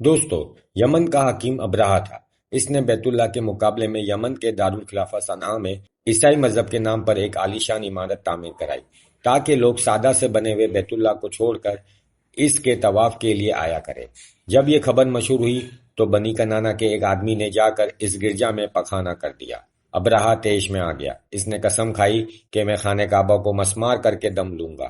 دوستو، یمن کا حکیم ابرہہ تھا۔ اس نے بیت اللہ کے مقابلے میں یمن کے دارالخلافہ صنعاء میں عیسائی مذہب کے نام پر ایک عالیشان عمارت تعمیر کرائی تاکہ لوگ سادہ سے بنے ہوئے بیت اللہ کو چھوڑ کر اس کے طواف کے لیے آیا کریں۔ جب یہ خبر مشہور ہوئی تو بنی کنانہ کے ایک آدمی نے جا کر اس گرجا میں پخانہ کر دیا۔ ابرہہ طیش میں آ گیا۔ اس نے قسم کھائی کہ میں خانہ کعبہ کو مسمار کر کے دم لوں گا۔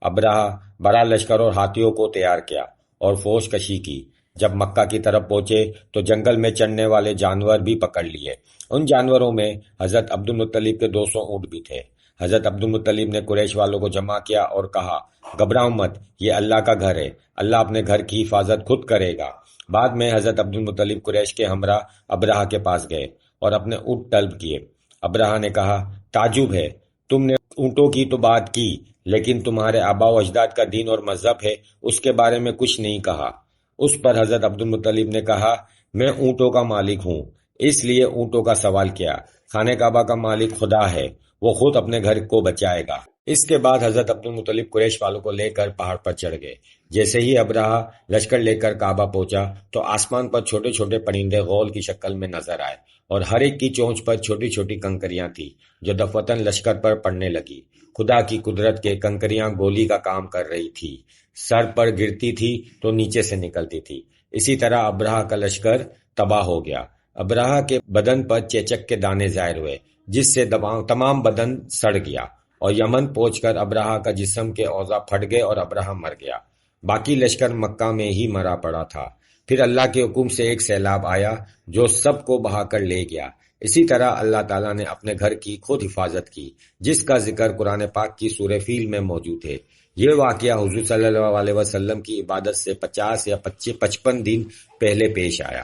ابرہہ بڑا لشکر اور ہاتھیوں کو تیار کیا اور فوج کشی کی۔ جب مکہ کی طرف پہنچے تو جنگل میں چڑھنے والے جانور بھی پکڑ لیے۔ ان جانوروں میں حضرت عبد المطلب کے 200 اونٹ بھی تھے۔ حضرت عبد المطلب نے قریش والوں کو جمع کیا اور کہا، گھبراؤ مت، یہ اللہ کا گھر ہے، اللہ اپنے گھر کی حفاظت خود کرے گا۔ بعد میں حضرت عبد المطلب قریش کے ہمراہ ابرہہ کے پاس گئے اور اپنے اونٹ طلب کیے۔ ابرہہ نے کہا، تعجب ہے، تم نے اونٹوں کی تو بات کی لیکن تمہارے آباء و اجداد کا دین اور مذہب ہے اس کے بارے میں کچھ نہیں کہا۔ اس پر حضرت عبد المطلب نے کہا، میں اونٹوں کا مالک ہوں، اس لیے اونٹوں کا سوال کیا۔ خانہ کعبہ کا مالک خدا ہے، وہ خود اپنے گھر کو بچائے گا۔ اس کے بعد حضرت عبد المطلب قریش والوں کو لے کر پہاڑ پر چڑھ گئے۔ جیسے ہی ابرہہ لشکر لے کر کعبہ پہنچا تو آسمان پر چھوٹے چھوٹے پرندے غول کی شکل میں نظر آئے اور ہر ایک کی چونچ پر چھوٹی چھوٹی کنکریاں تھیں جو دفعتاً لشکر پر پڑنے لگی۔ خدا کی قدرت کے کنکریاں گولی کا کام کر رہی تھی، سر پر گرتی تھی تو نیچے سے نکلتی تھی۔ اسی طرح ابرہہ کا لشکر تباہ ہو گیا۔ ابرہہ کے بدن پر چیچک کے دانے ظاہر ہوئے جس سے تمام بدن سڑ گیا اور یمن پہنچ کر ابرہہ کا جسم کے اعضاء پھٹ گئے اور ابرہہ مر گیا۔ باقی لشکر مکہ میں ہی مرا پڑا تھا۔ پھر اللہ کے حکم سے ایک سیلاب آیا جو سب کو بہا کر لے گیا۔ اسی طرح اللہ تعالیٰ نے اپنے گھر کی خود حفاظت کی، جس کا ذکر قرآن پاک کی سورہ فیل میں موجود ہے۔ یہ واقعہ حضور صلی اللہ علیہ وسلم کی عبادت سے 50 یا 55 دن پہلے پیش آیا۔